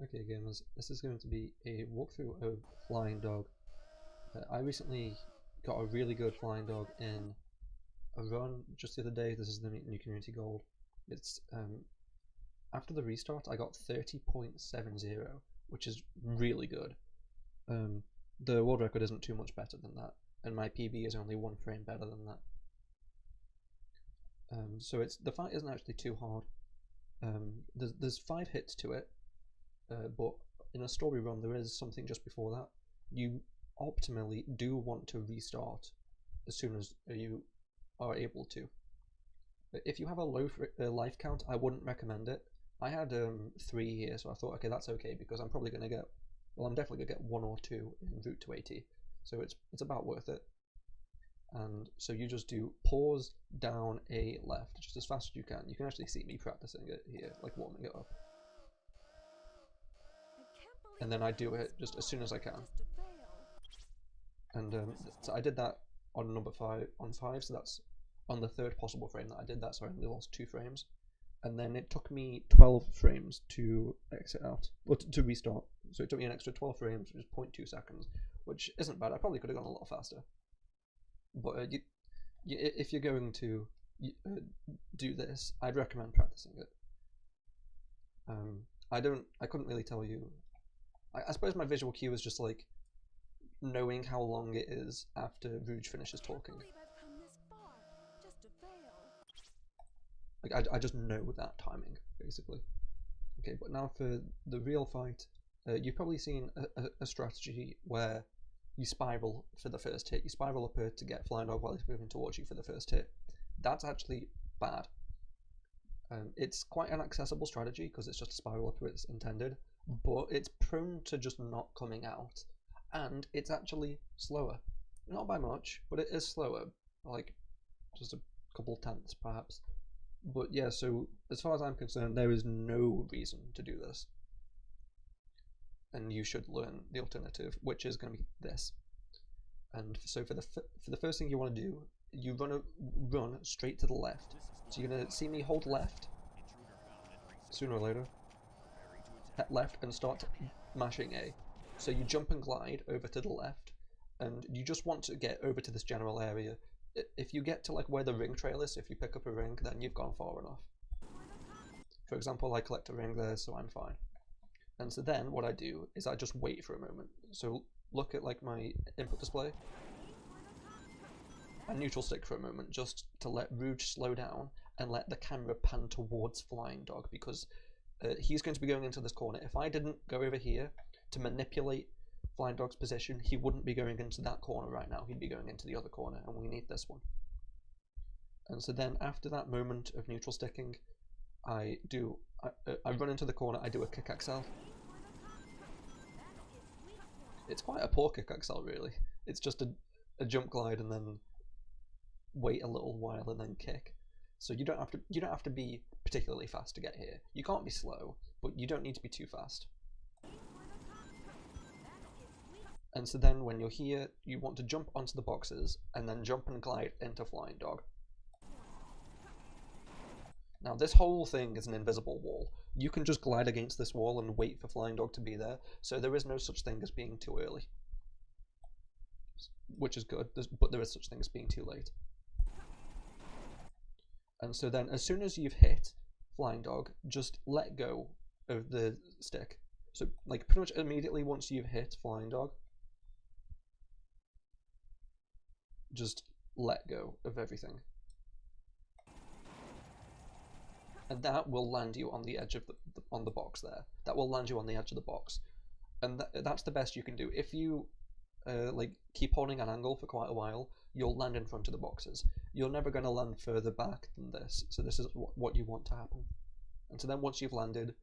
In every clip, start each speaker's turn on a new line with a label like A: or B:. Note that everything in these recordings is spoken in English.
A: Okay gamers, this is going to be a walkthrough of Flying Dog. I recently got a really good Flying Dog in a run just the other day. This is the new community gold. It's after the restart I got 30.70, which is really good. The world record isn't too much better than that, and my PB is only 1 frame better than that. So the fight isn't actually too hard. There's 5 hits to it. But in a story run there is something just before that. You optimally do want to restart as soon as you are able to. But if you have a low life count, I wouldn't recommend it. I had 3 here, so I thought, okay, that's okay, because I'm probably going to get, well, I'm definitely going to get 1 or 2 en route to 80, so it's about worth it. And so you just do pause, down, A, left, just as fast as you can. You can actually see me practicing it here, like warming it up. And then I do it just as soon as I can. And so I did that on number 5, so that's on the 3rd possible frame that I did that, so I only lost 2 frames. And then it took me 12 frames to exit out, or to restart. So it took me an extra 12 frames, which is 0.2 seconds, which isn't bad. I probably could have gone a lot faster. But if you're going to do this, I'd recommend practicing it. I couldn't really tell you. I suppose my visual cue is just like knowing how long it is after Rouge finishes talking. Like I just know that timing, basically. Okay, but now for the real fight, you've probably seen a strategy where you spiral for the first hit. You spiral up here to get Flying Dog while he's moving towards you for the first hit. That's actually bad. It's quite an accessible strategy because it's just a spiral up where it's intended, but it's prone to just not coming out, and it's actually slower. Not by much, but it is slower, like just a couple tenths perhaps. But yeah, so as far as I'm concerned, there is no reason to do this, and you should learn the alternative, which is going to be this. And so for the first thing you want to do, you run straight to the left. So you're going to see me hold left sooner or later. Hit left and start mashing A. So you jump and glide over to the left, and you just want to get over to this general area. If you get to like where the ring trail is, if you pick up a ring, then you've gone far enough. For example, I collect a ring there, so I'm fine. And so then what I do is I just wait for a moment. So look at like my input display. I neutral stick for a moment just to let Rouge slow down and let the camera pan towards Flying Dog, because he's going to be going into this corner. If I didn't go over here to manipulate Flying Dog's position, he wouldn't be going into that corner right now. He'd be going into the other corner, and we need this one. And so then after that moment of neutral sticking, I run into the corner, I do a kick XL. It's quite a poor kick XL really. It's just a jump glide and then wait a little while and then kick. So you don't have to be particularly fast to get here. You can't be slow, but you don't need to be too fast. And so then when you're here, you want to jump onto the boxes and then jump and glide into Flying Dog. Now this whole thing is an invisible wall. You can just glide against this wall and wait for Flying Dog to be there, so there is no such thing as being too early. Which is good, but there is such thing as being too late. And so then as soon as you've hit Flying Dog, just let go of the stick. So like pretty much immediately once you've hit Flying Dog, just let go of everything. And that will land you on the edge of on the box there. That will land you on the edge of the box. And that's the best you can do. If you like keep holding an angle for quite a while, you'll land in front of the boxes. You're never going to land further back than this, so this is what you want to happen. And so then once you've landed,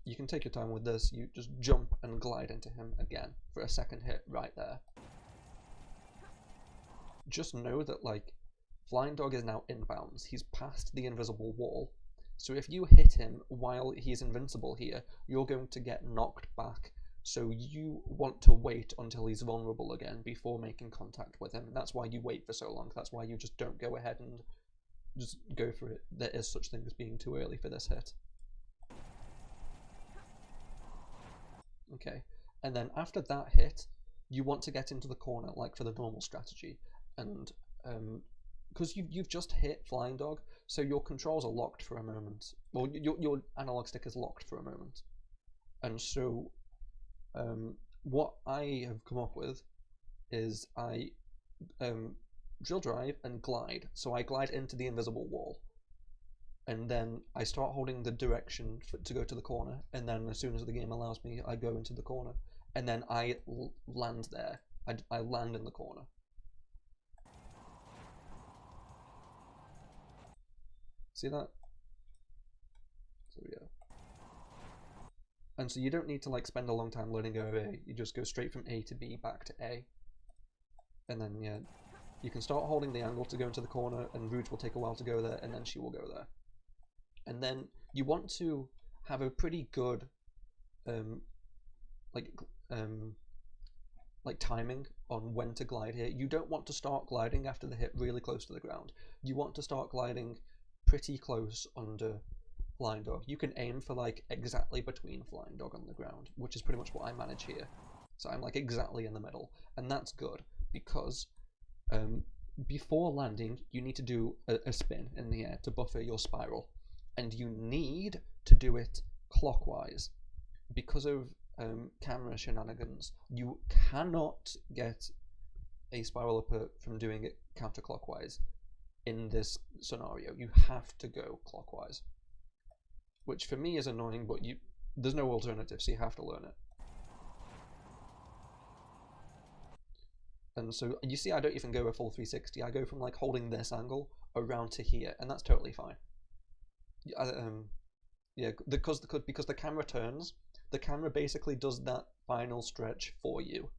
A: you can take your time with this, you just jump and glide into him again for a second hit right there. Just know that like Flying Dog is now inbounds, he's past the invisible wall, so if you hit him while he's invincible here, you're going to get knocked back. So you want to wait until he's vulnerable again before making contact with him. That's why you wait for so long. That's why you just don't go ahead and just go for it. There is such thing as being too early for this hit. Okay, and then after that hit, you want to get into the corner like for the normal strategy, and because you've just hit Flying Dog, so your controls are locked for a moment. Well, your analog stick is locked for a moment, and so what I have come up with is I drill drive and glide. So I glide into the invisible wall, and then I start holding the direction to go to the corner, and then as soon as the game allows me, I go into the corner, and then I land there. I land in the corner. See that? So yeah. And so you don't need to like spend a long time learning OA. You just go straight from A to B back to A, and then yeah, you can start holding the angle to go into the corner, and Rouge will take a while to go there, and then she will go there. And then you want to have a pretty good like timing on when to glide here. You don't want to start gliding after the hit really close to the ground. You want to start gliding pretty close under Flying Dog. You can aim for like exactly between Flying Dog and the ground, which is pretty much what I manage here. So I'm like exactly in the middle, and that's good because before landing you need to do a spin in the air to buffer your spiral, and you need to do it clockwise because of camera shenanigans. You cannot get a spiral upper from doing it counterclockwise in this scenario. You have to go clockwise, which for me is annoying, but there's no alternative, so you have to learn it. And so you see I don't even go a full 360. I go from like holding this angle around to here, and that's totally fine. Yeah, because the camera turns, the camera basically does that final stretch for you.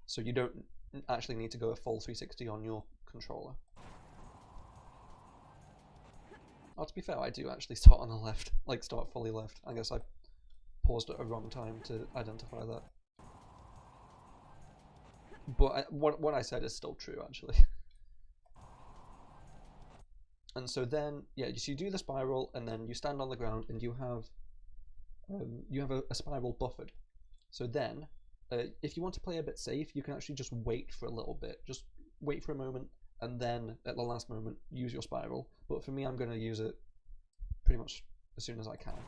A: So you don't actually need to go a full 360 on your controller. Oh, to be fair, I do actually start on the left, like start fully left. I guess I paused at a wrong time to identify that. But what I said is still true, actually. And so then, yeah, so you do the spiral, and then you stand on the ground, and you have a spiral buffered. So then, if you want to play a bit safe, you can actually just wait for a little bit. Just wait for a moment, and then at the last moment, use your spiral. But for me, I'm going to use it pretty much as soon as I can.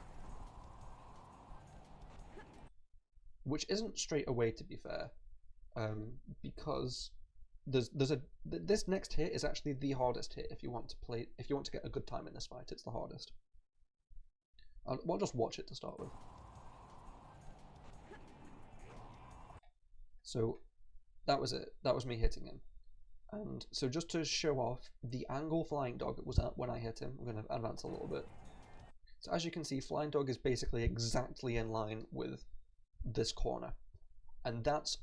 A: Which isn't straight away, to be fair, because this next hit is actually the hardest hit if you want to get a good time in this fight. It's the hardest. We'll just watch it to start with. So that was it. That was me hitting him. And so just to show off the angle Flying Dog was at when I hit him, I'm going to advance a little bit. So as you can see, Flying Dog is basically exactly in line with this corner, and that's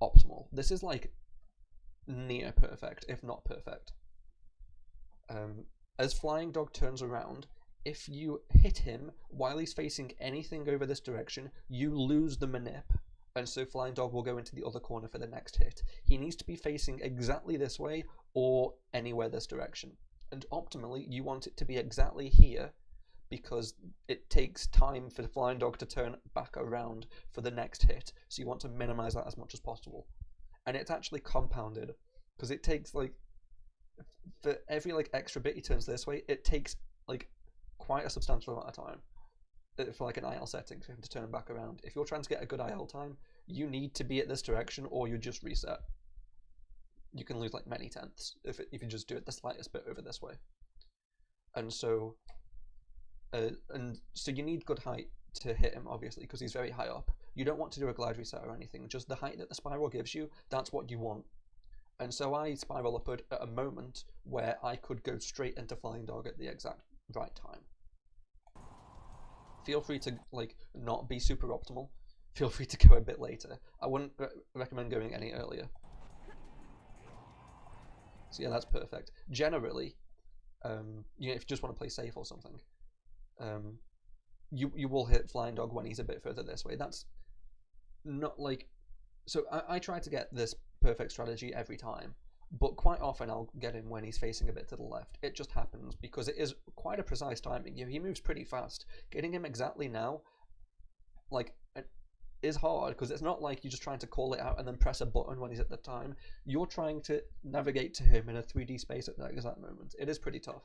A: optimal. This is like near perfect, if not perfect. As Flying Dog turns around, if you hit him while he's facing anything over this direction, you lose the manip, and so Flying Dog will go into the other corner for the next hit. He needs to be facing exactly this way or anywhere this direction, and optimally you want it to be exactly here, because it takes time for the Flying Dog to turn back around for the next hit, so you want to minimize that as much as possible. And it's actually compounded, because it takes like, for every like extra bit he turns this way, it takes like quite a substantial amount of time for like an IL setting for him to turn back around. If you're trying to get a good IL time, you need to be at this direction or you just reset. You can lose like many tenths if you just do it the slightest bit over this way. And so you need good height to hit him, obviously, because he's very high up. You don't want to do a glide reset or anything, just the height that the spiral gives you, that's what you want. And so I spiral upward at a moment where I could go straight into Flying Dog at the exact right time. Feel free to like not be super optimal. Feel free to go a bit later. I wouldn't recommend going any earlier. So yeah, that's perfect. Generally, you know, if you just want to play safe or something, you will hit Flying Dog when he's a bit further this way. That's not like, so I try to get this perfect strategy every time, but quite often I'll get him when he's facing a bit to the left. It just happens because it is quite a precise timing. He moves pretty fast. Getting him exactly now, like is hard, because it's not like you're just trying to call it out and then press a button when he's at the time. You're trying to navigate to him in a 3D space at that exact moment. It is pretty tough,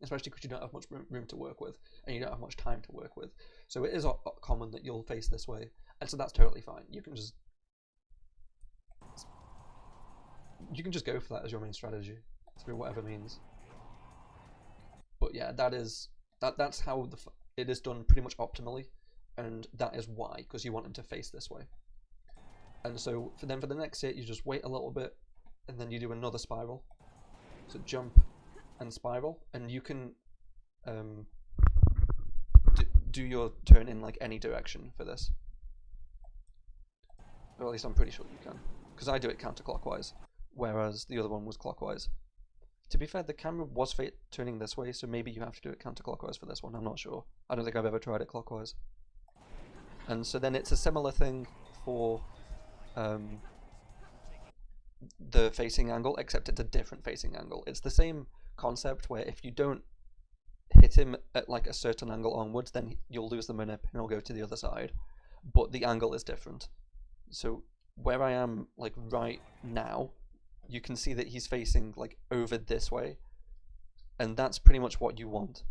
A: especially because you don't have much room to work with, and you don't have much time to work with. So it is common that you'll face this way, and so that's totally fine. You can just go for that as your main strategy through whatever means. But yeah, that's how it is done pretty much optimally, and that is why, because you want him to face this way. And so for the next hit, you just wait a little bit, and then you do another spiral. So jump and spiral, and you can do your turn in like any direction for this. Or at least I'm pretty sure you can, because I do it counterclockwise, whereas the other one was clockwise. To be fair, the camera was turning this way, so maybe you have to do it counterclockwise for this one. I'm not sure. I don't think I've ever tried it clockwise. And so then it's a similar thing for the facing angle, except it's a different facing angle. It's the same concept where if you don't hit him at like a certain angle onwards, then you'll lose the manip and he'll go to the other side. But the angle is different. So where I am like right now, you can see that he's facing like over this way, and that's pretty much what you want.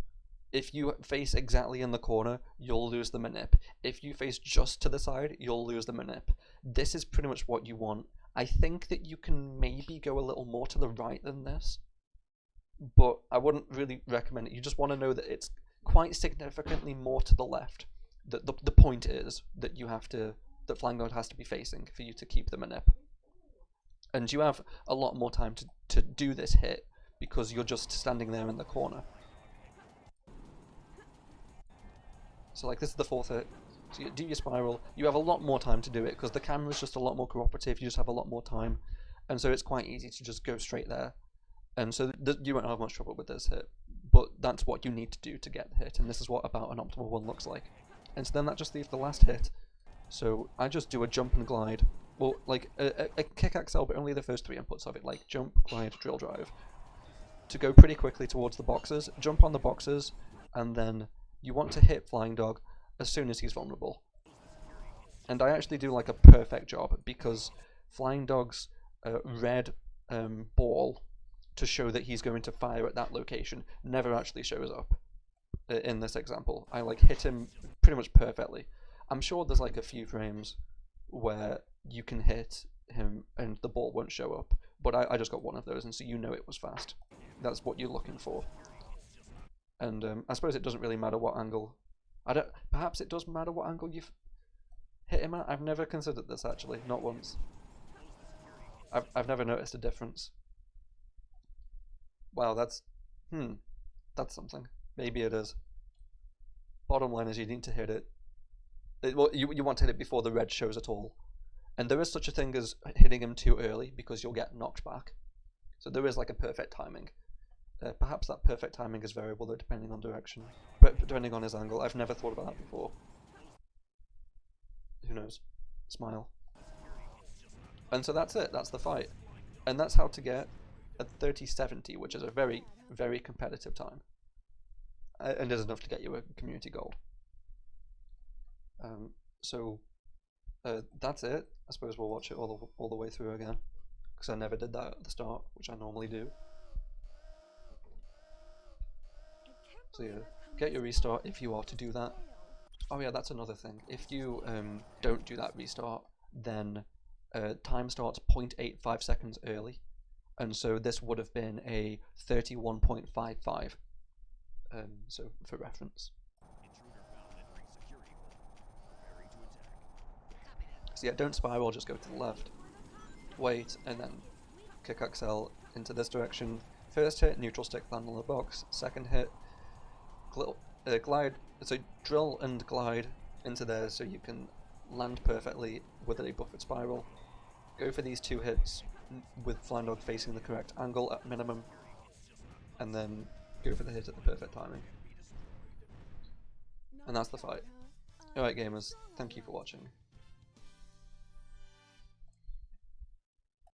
A: If you face exactly in the corner, you'll lose the manip. If you face just to the side, you'll lose the manip. This is pretty much what you want. I think that you can maybe go a little more to the right than this, but I wouldn't really recommend it. You just want to know that it's quite significantly more to the left. The point is that that Flying Dog has to be facing for you to keep the manip. And you have a lot more time to do this hit because you're just standing there in the corner. So like this is the fourth hit. So you do your spiral. You have a lot more time to do it because the camera's just a lot more cooperative. You just have a lot more time. And so it's quite easy to just go straight there. And so you won't have much trouble with this hit. But that's what you need to do to get the hit. And this is what about an optimal one looks like. And so then that just leaves the last hit. So I just do a jump and glide. Well, like a kick axle, but only the first three inputs of it, like jump, glide, drill drive. To go pretty quickly towards the boxes, jump on the boxes, and then you want to hit Flying Dog as soon as he's vulnerable. And I actually do like a perfect job, because Flying Dog's red ball to show that he's going to fire at that location never actually shows up in this example. I like hit him pretty much perfectly. I'm sure there's like a few frames where you can hit him and the ball won't show up, but I just got one of those, and so you know it was fast. That's what you're looking for. And I suppose it doesn't really matter what angle. Perhaps it does matter what angle you've hit him at. I've never considered this actually, not once. I've never noticed a difference. Wow, that's something. Maybe it is. Bottom line is you need to hit it. Well, you want to hit it before the red shows at all. And there is such a thing as hitting him too early, because you'll get knocked back. So there is like a perfect timing. Perhaps that perfect timing is variable though, depending on direction. But depending on his angle. I've never thought about that before. Who knows? Smile. And so that's it. That's the fight. And that's how to get a 3070, which is a very, very competitive time. And is enough to get you a community gold. So that's it. I suppose we'll watch it all the way through again, because I never did that at the start, which I normally do. So yeah, get your restart if you are to do that. Oh yeah, that's another thing. If you don't do that restart, then time starts 0.85 seconds early, and so this would have been a 31.55. So for reference. So yeah, don't spiral, just go to the left, wait, and then kick XL into this direction. First hit, neutral stick, land on the box. Second hit, glide, so drill and glide into there so you can land perfectly with a buffered spiral. Go for these two hits with Flying Dog facing the correct angle at minimum, and then go for the hit at the perfect timing. And that's the fight. Alright gamers, thank you for watching.